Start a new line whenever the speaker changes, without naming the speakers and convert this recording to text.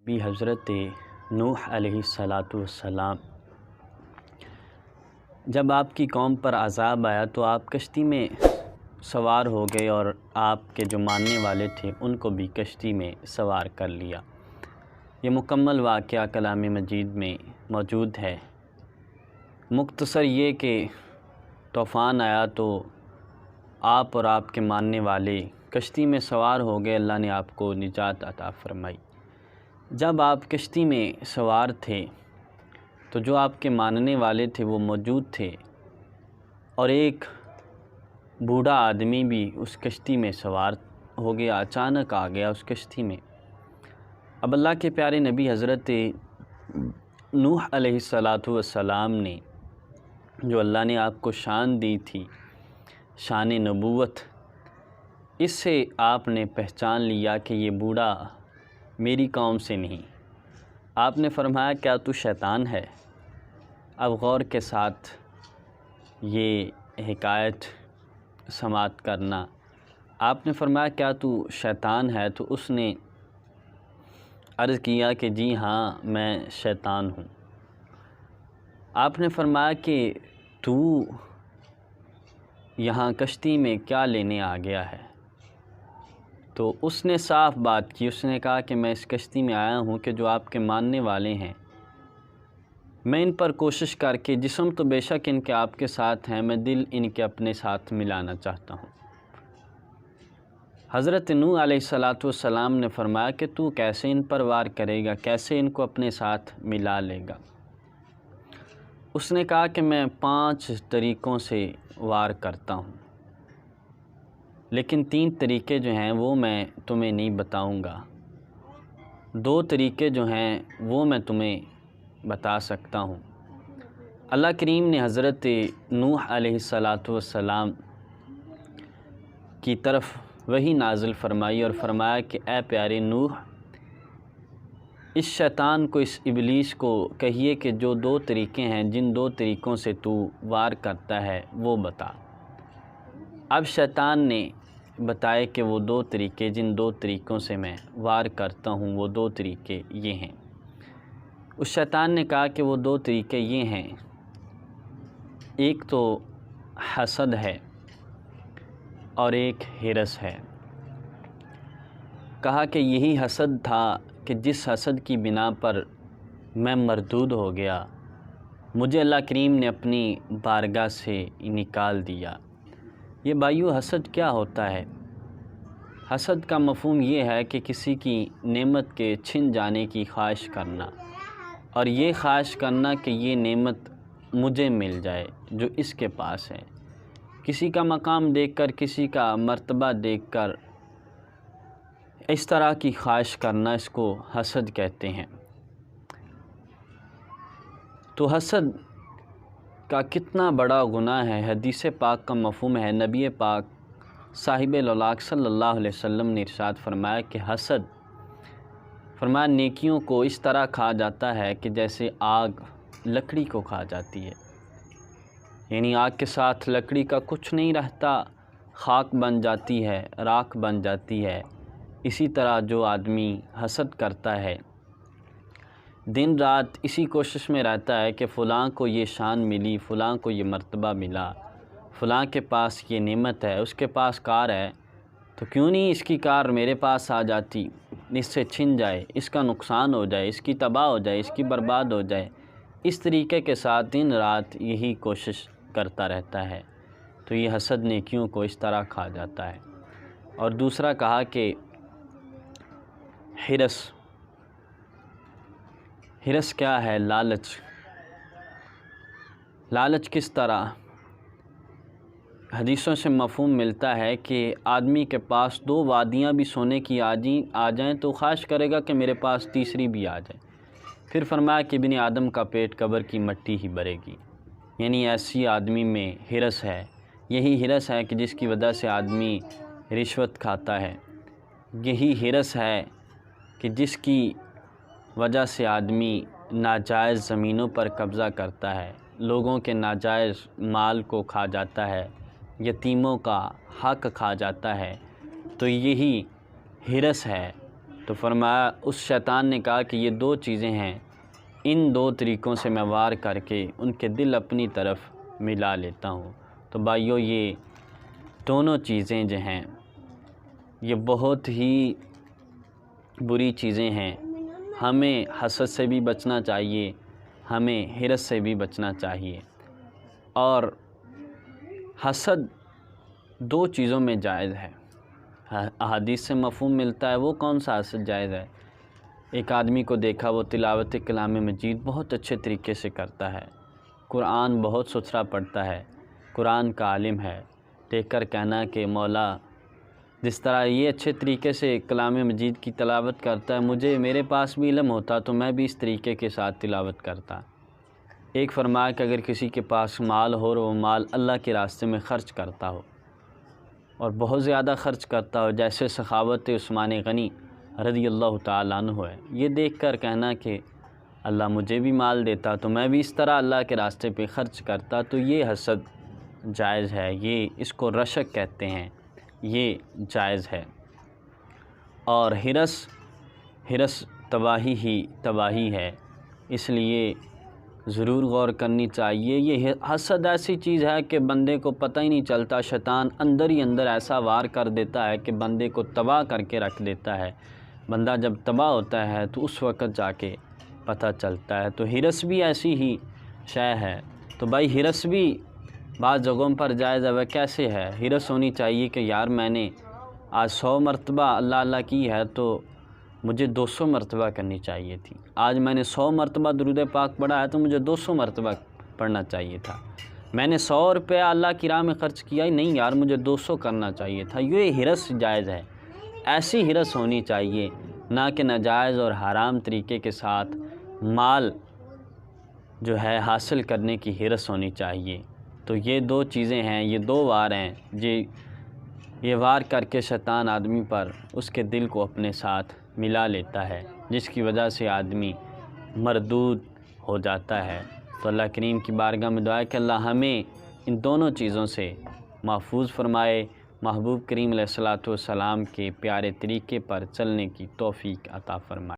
بھی حضرت نوح علیہ السلام جب آپ کی قوم پر عذاب آیا تو آپ کشتی میں سوار ہو گئے اور آپ کے جو ماننے والے تھے ان کو بھی کشتی میں سوار کر لیا۔ یہ مکمل واقعہ کلام مجید میں موجود ہے۔ مختصر یہ کہ طوفان آیا تو آپ اور آپ کے ماننے والے کشتی میں سوار ہو گئے، اللہ نے آپ کو نجات عطا فرمائی۔ جب آپ کشتی میں سوار تھے تو جو آپ کے ماننے والے تھے وہ موجود تھے، اور ایک بوڑھا آدمی بھی اس کشتی میں سوار ہو گیا، اچانک آ گیا اس کشتی میں۔ اب اللہ کے پیارے نبی حضرت نوح علیہ السلام نے، جو اللہ نے آپ کو شان دی تھی، شان نبوت، اس سے آپ نے پہچان لیا کہ یہ بوڑھا میری قوم سے نہیں۔ آپ نے فرمایا کیا تو شیطان ہے؟ اب غور کے ساتھ یہ حکایت سماعت کرنا۔ آپ نے فرمایا کیا تو شیطان ہے؟ تو اس نے عرض کیا کہ جی ہاں میں شیطان ہوں۔ آپ نے فرمایا کہ تو یہاں کشتی میں کیا لینے آ گیا ہے؟ تو اس نے صاف بات کی، اس نے کہا کہ میں اس کشتی میں آیا ہوں کہ جو آپ کے ماننے والے ہیں، میں ان پر کوشش کر کے، جسم تو بے شک ان کے آپ کے ساتھ ہیں، میں دل ان کے اپنے ساتھ ملانا چاہتا ہوں۔ حضرت نوح علیہ السلام نے فرمایا کہ تو کیسے ان پر وار کرے گا، کیسے ان کو اپنے ساتھ ملا لے گا؟ اس نے کہا کہ میں 5 طریقوں سے وار کرتا ہوں، لیکن 3 طریقے جو ہیں وہ میں تمہیں نہیں بتاؤں گا، 2 طریقے جو ہیں وہ میں تمہیں بتا سکتا ہوں۔ اللہ کریم نے حضرت نوح علیہ السلام کی طرف وحی نازل فرمائی اور فرمایا کہ اے پیارے نوح، اس شیطان کو، اس ابلیس کو کہیے کہ جو 2 طریقے ہیں، جن 2 طریقوں سے تو وار کرتا ہے وہ بتا۔ اب شیطان نے بتائے کہ وہ 2 طریقے، جن 2 طریقوں سے میں وار کرتا ہوں وہ 2 طریقے یہ ہیں۔ اس شیطان نے کہا کہ وہ 2 طریقے یہ ہیں، ایک تو حسد ہے اور ایک ہرس ہے۔ کہا کہ یہی حسد تھا کہ جس حسد کی بنا پر میں مردود ہو گیا، مجھے اللہ کریم نے اپنی بارگاہ سے نکال دیا۔ یہ بھائیو حسد کیا ہوتا ہے؟ حسد کا مفہوم یہ ہے کہ کسی کی نعمت کے چھن جانے کی خواہش کرنا، اور یہ خواہش کرنا کہ یہ نعمت مجھے مل جائے جو اس کے پاس ہے۔ کسی کا مقام دیکھ کر، کسی کا مرتبہ دیکھ کر اس طرح کی خواہش کرنا، اس کو حسد کہتے ہیں۔ تو حسد کا کتنا بڑا گناہ ہے، حدیث پاک کا مفہوم ہے۔ نبی پاک صاحب الاولاق صلی اللہ علیہ وسلم نے ارشاد فرمایا کہ حسد، فرمایا نیکیوں کو اس طرح کھا جاتا ہے کہ جیسے آگ لکڑی کو کھا جاتی ہے، یعنی آگ کے ساتھ لکڑی کا کچھ نہیں رہتا، خاک بن جاتی ہے، راکھ بن جاتی ہے۔ اسی طرح جو آدمی حسد کرتا ہے، دن رات اسی کوشش میں رہتا ہے کہ فلاں کو یہ شان ملی، فلاں کو یہ مرتبہ ملا، فلاں کے پاس یہ نعمت ہے، اس کے پاس کار ہے، تو کیوں نہیں اس کی کار میرے پاس آ جاتی، اس سے چھن جائے، اس کا نقصان ہو جائے، اس کی تباہ ہو جائے، اس کی برباد ہو جائے۔ اس طریقے کے ساتھ دن رات یہی کوشش کرتا رہتا ہے، تو یہ حسد نیکیوں کو اس طرح کھا جاتا ہے۔ اور دوسرا کہا کہ ہرس کیا ہے؟ لالچ۔ لالچ کس طرح؟ حدیثوں سے مفہوم ملتا ہے کہ آدمی کے پاس 2 وادیاں بھی سونے کی آ جائیں تو خواہش کرے گا کہ میرے پاس تیسری بھی آ جائے۔ پھر فرمایا کہ ابن آدم کا پیٹ قبر کی مٹی ہی بھرے گی، یعنی ایسی آدمی میں ہرس ہے۔ یہی ہرس ہے کہ جس کی وجہ سے آدمی رشوت کھاتا ہے، یہی ہرس ہے کہ جس کی وجہ سے آدمی ناجائز زمینوں پر قبضہ کرتا ہے، لوگوں کے ناجائز مال کو کھا جاتا ہے، یتیموں کا حق کھا جاتا ہے۔ تو یہی ہرس ہے تو فرمایا اس شیطان نے کہا کہ یہ 2 چیزیں ہیں، ان 2 طریقوں سے میں وار کر کے ان کے دل اپنی طرف ملا لیتا ہوں۔ تو بھائیو یہ دونوں چیزیں جو ہیں یہ بہت ہی بری چیزیں ہیں۔ ہمیں حسد سے بھی بچنا چاہیے، ہمیں حرص سے بھی بچنا چاہیے۔ اور حسد 2 چیزوں میں جائز ہے، احادیث سے مفہوم ملتا ہے۔ وہ کون سا حسد جائز ہے؟ ایک آدمی کو دیکھا وہ تلاوت کلام مجید بہت اچھے طریقے سے کرتا ہے، قرآن بہت ستھرا پڑھتا ہے، قرآن کا عالم ہے، دیکھ کر کہنا کہ مولا جس طرح یہ اچھے طریقے سے کلام مجید کی تلاوت کرتا ہے، میرے پاس بھی علم ہوتا تو میں بھی اس طریقے کے ساتھ تلاوت کرتا۔ ایک فرمایا کہ اگر کسی کے پاس مال ہو اور وہ مال اللہ کے راستے میں خرچ کرتا ہو اور بہت زیادہ خرچ کرتا ہو، جیسے سخاوت عثمان غنی رضی اللہ تعالیٰ عنہ ہے، یہ دیکھ کر کہنا کہ اللہ مجھے بھی مال دیتا تو میں بھی اس طرح اللہ کے راستے پہ خرچ کرتا، تو یہ حسد جائز ہے، یہ اس کو رشک کہتے ہیں، یہ جائز ہے۔ اور حرص تباہی ہی تباہی ہے، اس لیے ضرور غور کرنی چاہیے۔ یہ حسد ایسی چیز ہے کہ بندے کو پتہ ہی نہیں چلتا، شیطان اندر ہی اندر ایسا وار کر دیتا ہے کہ بندے کو تباہ کر کے رکھ دیتا ہے۔ بندہ جب تباہ ہوتا ہے تو اس وقت جا کے پتہ چلتا ہے۔ تو حرص بھی ایسی ہی شے ہے۔ تو بھائی حرص بھی بعض جگہوں پر جائز ہے۔ وہ کیسے ہے؟ حرص ہونی چاہیے کہ یار میں نے آج 100 مرتبہ اللہ اللہ کی ہے تو مجھے 200 مرتبہ کرنی چاہیے تھی۔ آج میں نے 100 مرتبہ درود پاک پڑھا ہے تو مجھے 200 مرتبہ پڑھنا چاہیے تھا۔ میں نے 100 روپے اللہ کی راہ میں خرچ کیا ہی نہیں، یار مجھے 200 کرنا چاہیے تھا۔ یہ حرص جائز ہے، ایسی حرص ہونی چاہیے، نہ کہ ناجائز اور حرام طریقے کے ساتھ مال جو ہے حاصل کرنے کی حرص ہونی چاہیے۔ تو یہ 2 چیزیں ہیں، یہ 2 وار ہیں، یہ وار کر کے شیطان آدمی پر اس کے دل کو اپنے ساتھ ملا لیتا ہے، جس کی وجہ سے آدمی مردود ہو جاتا ہے۔ تو اللہ کریم کی بارگاہ میں دعا ہے کہ اللہ ہمیں ان دونوں چیزوں سے محفوظ فرمائے، محبوب کریم علیہ الصلوۃ والسلام کے پیارے طریقے پر چلنے کی توفیق عطا فرمائے۔